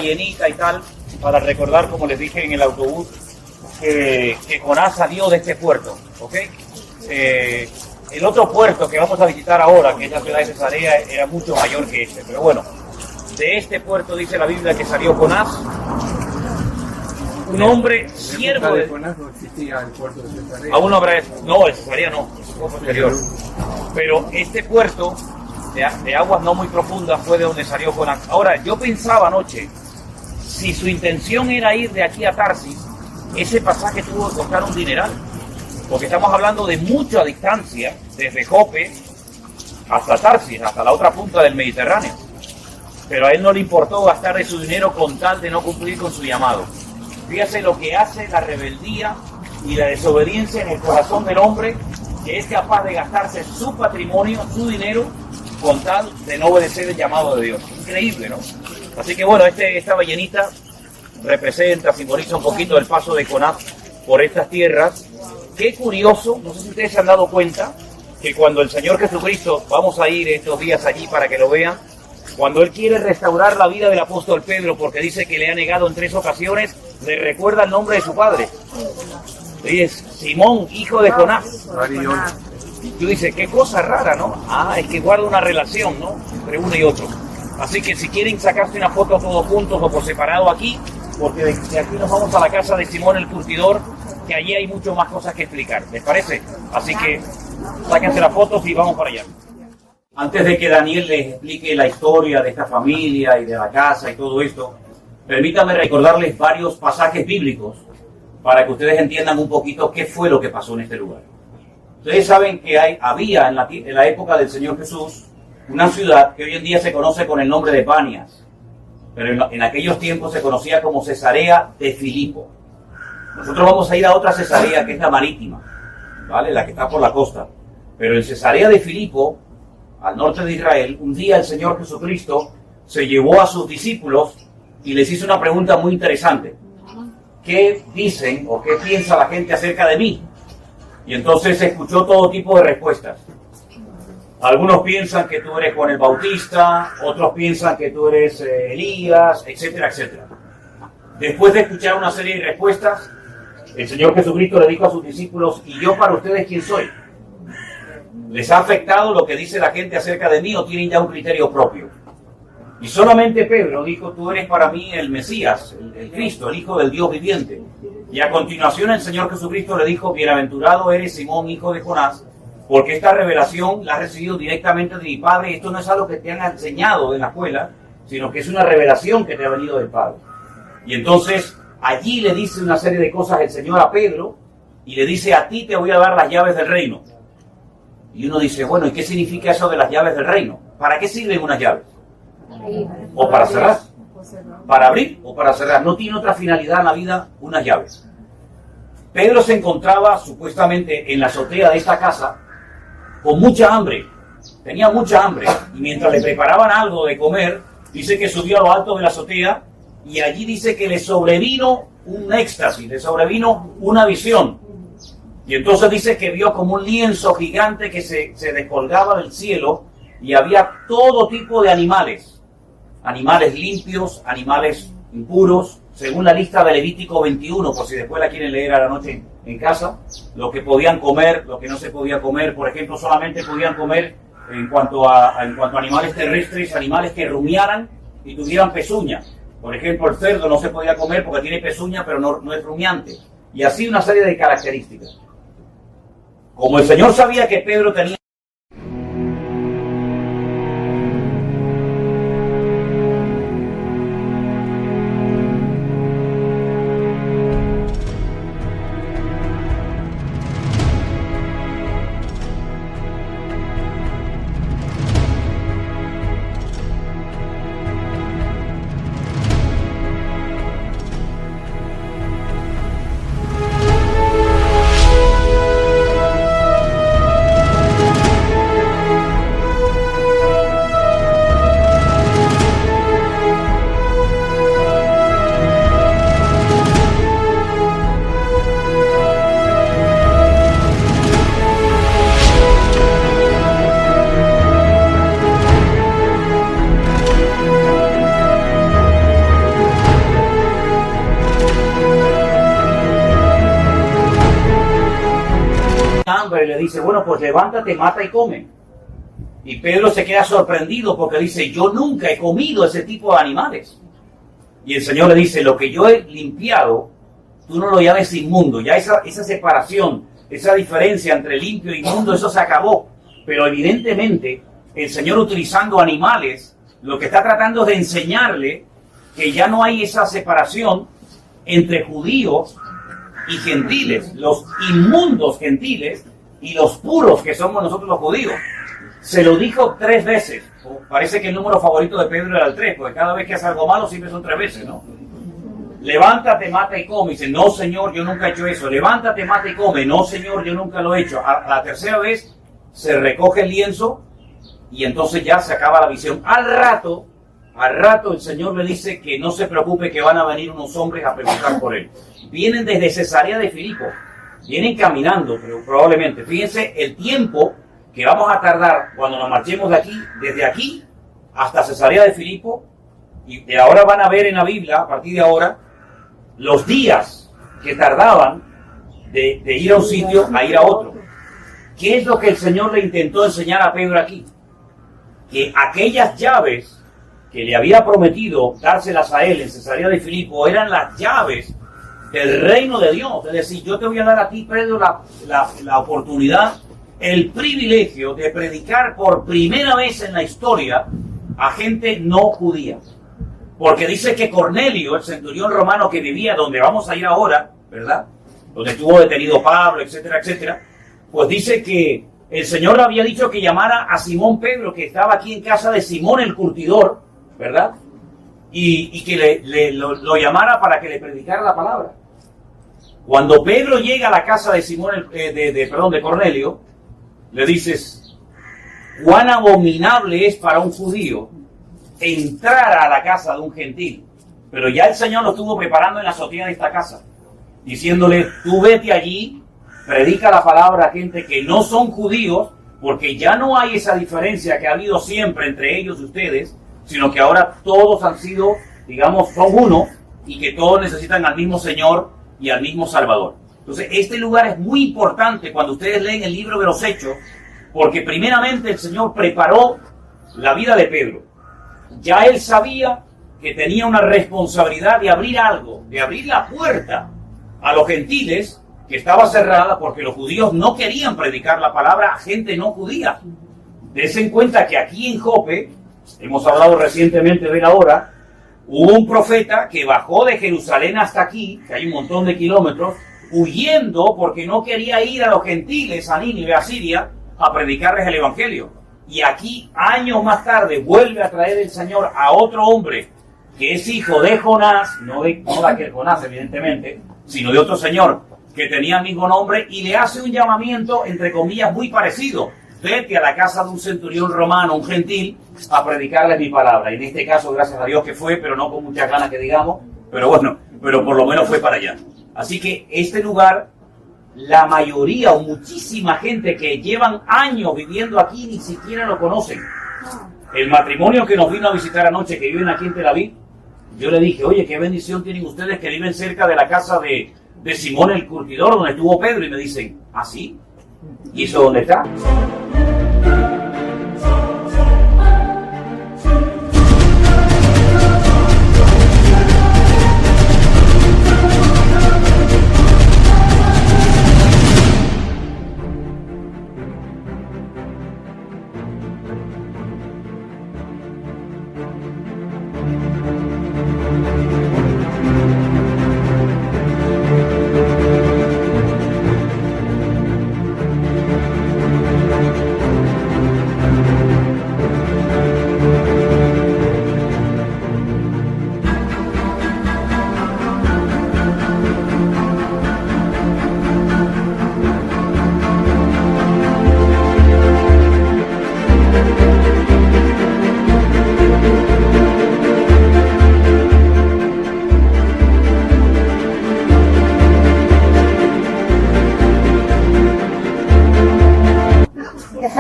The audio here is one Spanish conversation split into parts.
ballenita y tal, para recordar, como les dije en el autobús, que Jonás salió de este puerto, ¿ok? El otro puerto que vamos a visitar ahora, que es la ciudad de Cesarea, era mucho mayor que este, pero bueno, de este puerto dice la Biblia que salió Jonás, un hombre siervo de Jonás no existía el puerto de Cesarea. Aún no habrá, no, el Cesarea no, fue posterior. Pero este puerto de aguas no muy profundas fue de donde salió Jonás. Ahora, yo pensaba anoche, si su intención era ir de aquí a Tarsis, ese pasaje tuvo que costar un dineral, porque estamos hablando de mucha distancia, desde Jope hasta Tarsis, hasta la otra punta del Mediterráneo. Pero a él no le importó gastar de su dinero con tal de no cumplir con su llamado. Fíjate lo que hace la rebeldía y la desobediencia en el corazón del hombre, que es capaz de gastarse su patrimonio, su dinero, con tal de no obedecer el llamado de Dios. Increíble, ¿no? Así que bueno, esta ballenita representa, simboliza un poquito el paso de Jonás por estas tierras. Qué curioso, no sé si ustedes se han dado cuenta, que cuando el Señor Jesucristo, vamos a ir estos días allí para que lo vean, cuando Él quiere restaurar la vida del apóstol Pedro, porque dice que le ha negado en 3 ocasiones, le recuerda el nombre de su padre. Y es Simón, hijo de Jonás. Y tú dices, qué cosa rara, ¿no? Es que guarda una relación, ¿no? Entre uno y otro. Así que si quieren sacarse una foto todos juntos o por separado aquí, porque de aquí nos vamos a la casa de Simón el Curtidor, que allí hay mucho más cosas que explicar. ¿Les parece? Así que sáquense las fotos y vamos para allá. Antes de que Daniel les explique la historia de esta familia y de la casa y todo esto, permítanme recordarles varios pasajes bíblicos para que ustedes entiendan un poquito qué fue lo que pasó en este lugar. Ustedes saben que había en la época del Señor Jesús una ciudad que hoy en día se conoce con el nombre de Panias, pero en aquellos tiempos se conocía como Cesarea de Filipo. Nosotros vamos a ir a otra Cesarea que es la marítima, ¿vale? La que está por la costa. Pero en Cesarea de Filipo, al norte de Israel, un día el Señor Jesucristo se llevó a sus discípulos y les hizo una pregunta muy interesante. ¿Qué dicen o qué piensa la gente acerca de mí? Y entonces se escuchó todo tipo de respuestas. Algunos piensan que tú eres Juan el Bautista, otros piensan que tú eres Elías, etcétera, etcétera. Después de escuchar una serie de respuestas, el Señor Jesucristo le dijo a sus discípulos, ¿y yo para ustedes quién soy? ¿Les ha afectado lo que dice la gente acerca de mí o tienen ya un criterio propio? Y solamente Pedro dijo, tú eres para mí el Mesías, el Cristo, el Hijo del Dios viviente. Y a continuación el Señor Jesucristo le dijo, bienaventurado eres Simón, hijo de Jonás, porque esta revelación la has recibido directamente de mi Padre. Esto no es algo que te han enseñado en la escuela, sino que es una revelación que te ha venido del Padre. Y entonces allí le dice una serie de cosas el Señor a Pedro, y le dice, a ti te voy a dar las llaves del reino. Y uno dice, bueno, ¿y qué significa eso de las llaves del reino? ¿Para qué sirven unas llaves? ¿O para cerrar? ¿Para abrir o para cerrar? No tiene otra finalidad en la vida unas llaves. Pedro se encontraba supuestamente en la azotea de esta casa con mucha hambre. Tenía mucha hambre. Y mientras le preparaban algo de comer, dice que subió a lo alto de la azotea y allí dice que le sobrevino un éxtasis, le sobrevino una visión. Y entonces dice que vio como un lienzo gigante que se descolgaba del cielo y había todo tipo de animales. Animales limpios, animales impuros, según la lista de Levítico 21, por si después la quieren leer a la noche en casa, lo que podían comer, lo que no se podía comer. Por ejemplo, solamente podían comer en cuanto a animales terrestres, animales que rumiaran y tuvieran pezuña. Por ejemplo, el cerdo no se podía comer porque tiene pezuña, pero no es rumiante. Y así una serie de características. Como el Señor sabía que Pedro tenía y le dice, bueno, pues levántate, mata y come. Y Pedro se queda sorprendido porque dice, yo nunca he comido ese tipo de animales. Y el Señor le dice, lo que yo he limpiado, tú no lo llames inmundo. Ya esa separación, esa diferencia entre limpio e inmundo, eso se acabó. Pero evidentemente, el Señor utilizando animales, lo que está tratando es de enseñarle que ya no hay esa separación entre judíos y gentiles, los inmundos gentiles y los puros que somos nosotros los judíos. Se lo dijo 3 veces. Parece que el número favorito de Pedro era el 3, porque cada vez que hace algo malo siempre son 3 veces, ¿no? Levántate, mata y come. Dice, no, Señor, yo nunca he hecho eso. Levántate, mata y come. No, Señor, yo nunca lo he hecho. A la tercera vez se recoge el lienzo y entonces ya se acaba la visión. Al rato el Señor le dice que no se preocupe, que van a venir unos hombres a preguntar por él. Vienen desde Cesarea de Filipo. Vienen caminando, pero probablemente. Fíjense el tiempo que vamos a tardar cuando nos marchemos de aquí, desde aquí hasta Cesarea de Filipo, y de ahora van a ver en la Biblia, a partir de ahora, los días que tardaban de ir a un sitio a ir a otro. ¿Qué es lo que el Señor le intentó enseñar a Pedro aquí? Que aquellas llaves que le había prometido dárselas a él en Cesarea de Filipo eran las llaves del reino de Dios. Es decir, yo te voy a dar a ti, Pedro, la oportunidad, el privilegio de predicar por primera vez en la historia a gente no judía. Porque dice que Cornelio, el centurión romano que vivía donde vamos a ir ahora, ¿verdad? Donde estuvo detenido Pablo, etcétera, etcétera. Pues dice que el Señor le había dicho que llamara a Simón Pedro, que estaba aquí en casa de Simón el curtidor, ¿verdad? Y que lo llamara para que le predicara la palabra. Cuando Pedro llega a la casa de Simón, de Cornelio, le dices, cuán abominable es para un judío entrar a la casa de un gentil. Pero ya el Señor lo estuvo preparando en la azotea de esta casa, diciéndole, tú vete allí, predica la palabra a gente que no son judíos, porque ya no hay esa diferencia que ha habido siempre entre ellos y ustedes, sino que ahora todos han sido, digamos, son uno, y que todos necesitan al mismo Señor y al mismo Salvador. Entonces, este lugar es muy importante cuando ustedes leen el libro de los Hechos, porque primeramente el Señor preparó la vida de Pedro. Ya él sabía que tenía una responsabilidad de abrir algo, de abrir la puerta a los gentiles, que estaba cerrada porque los judíos no querían predicar la palabra a gente no judía. Dense en cuenta que aquí en Jope, hemos hablado recientemente de él ahora, hubo un profeta que bajó de Jerusalén hasta aquí, que hay un montón de kilómetros, huyendo porque no quería ir a los gentiles, a Nínive, a Siria, a predicarles el evangelio. Y aquí, años más tarde, vuelve a traer el Señor a otro hombre que es hijo de Jonás, no de aquel Jonás, evidentemente, sino de otro señor que tenía el mismo nombre, y le hace un llamamiento, entre comillas, muy parecido. Vete a la casa de un centurión romano, un gentil, a predicarles mi palabra. Y en este caso, gracias a Dios que fue, pero no con muchas ganas que digamos, pero bueno, pero por lo menos fue para allá. Así que este lugar, la mayoría o muchísima gente que llevan años viviendo aquí ni siquiera lo conocen. El matrimonio que nos vino a visitar anoche, que viven aquí en Tel Aviv, yo le dije, oye, qué bendición tienen ustedes que viven cerca de la casa de Simón el curtidor, donde estuvo Pedro, y me dicen, ¿ah, sí? ¿Y eso dónde está?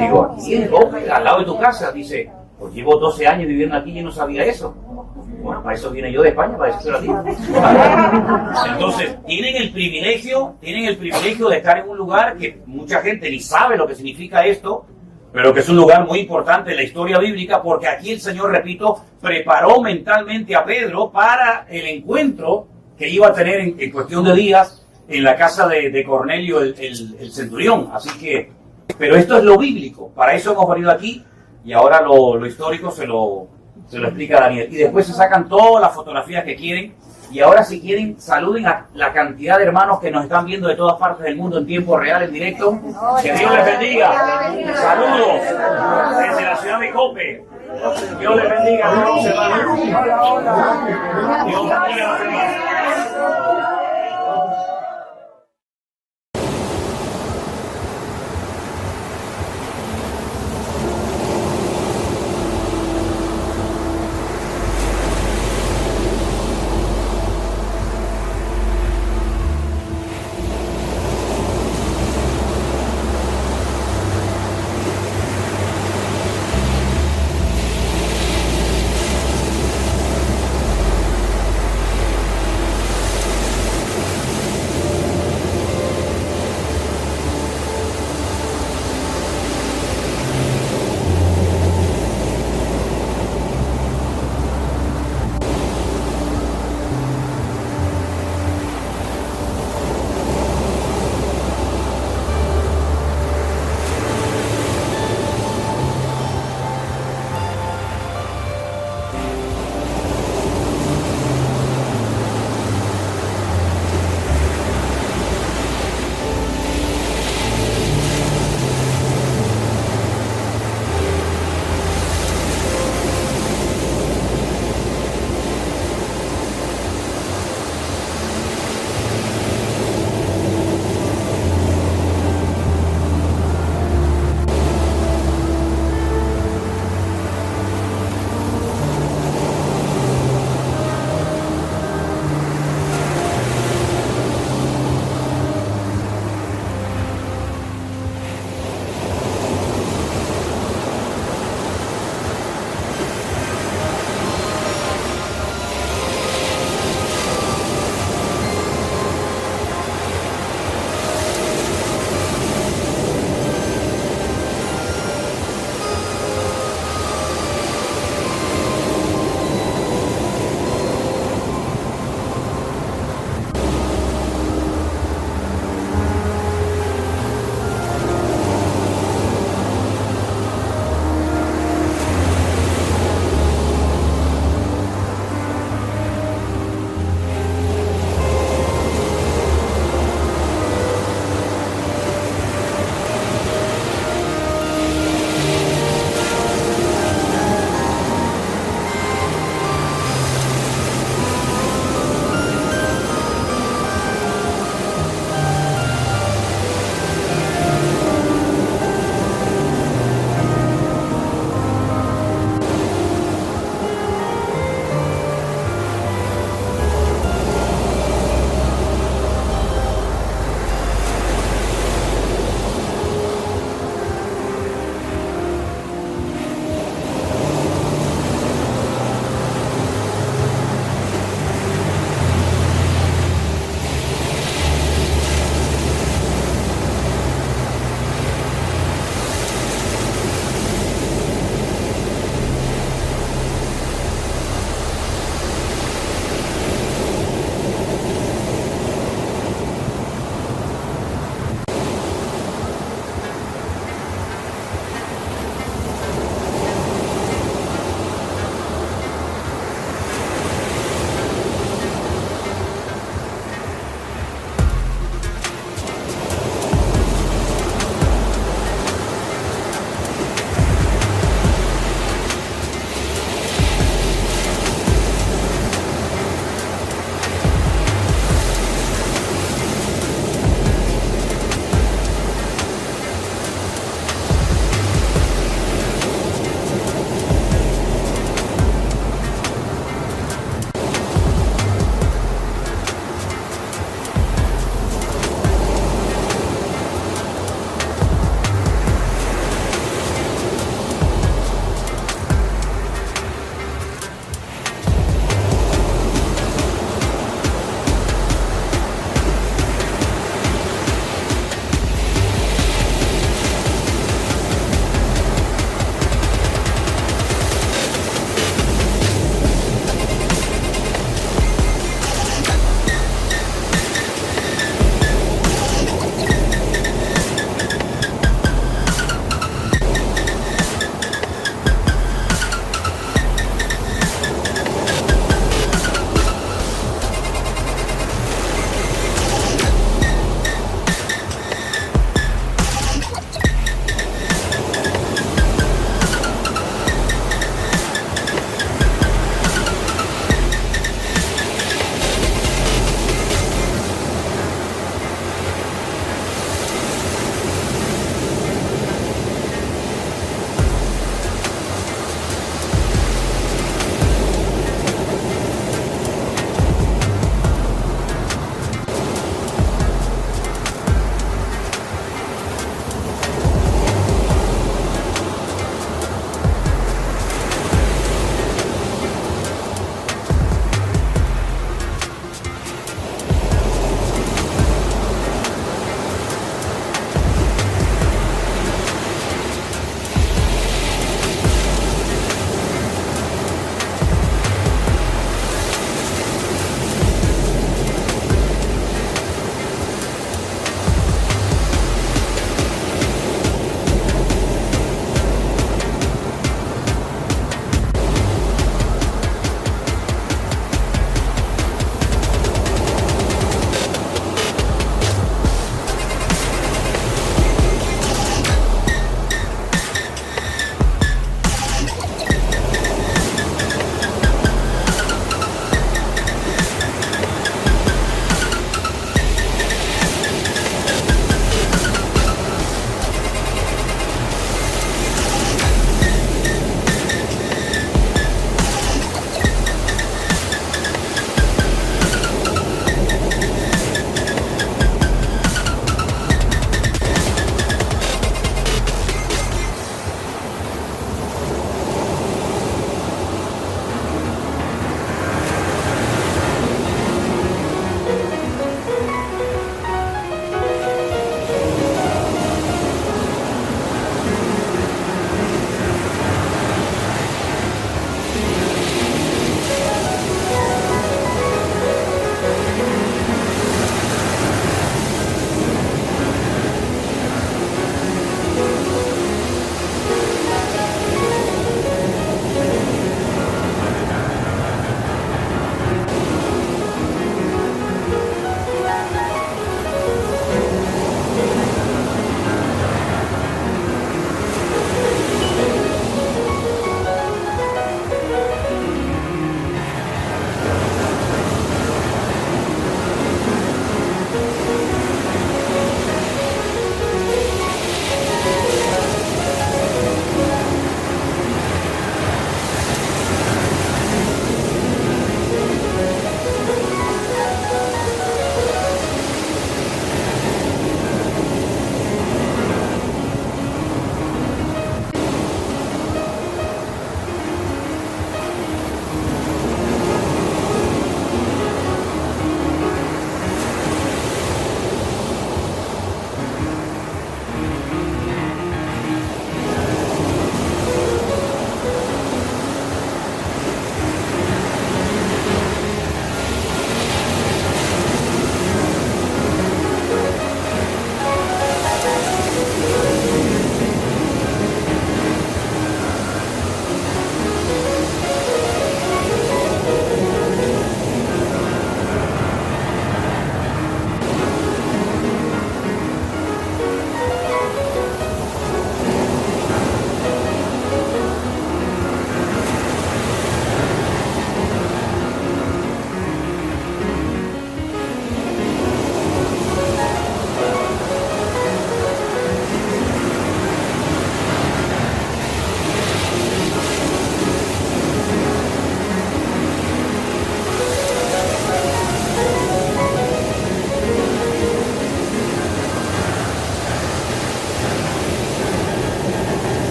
Digo, aquí en Jope, al lado de tu casa, dice, pues llevo 12 años viviendo aquí y no sabía eso. Bueno, para eso vine yo de España, para eso estoy aquí. Entonces, tienen el privilegio de estar en un lugar que mucha gente ni sabe lo que significa esto, pero que es un lugar muy importante en la historia bíblica, porque aquí el Señor, repito, preparó mentalmente a Pedro para el encuentro que iba a tener en cuestión de días en la casa de Cornelio, el centurión. Así que, pero esto es lo bíblico, para eso hemos venido aquí, y ahora lo histórico se lo explica Daniel. Y después se sacan todas las fotografías que quieren, y ahora si quieren, saluden a la cantidad de hermanos que nos están viendo de todas partes del mundo en tiempo real, en directo. Que Dios les bendiga. Saludos desde la ciudad de Jope. Dios les bendiga a todos los hermanos. Dios bendiga a los hermanos.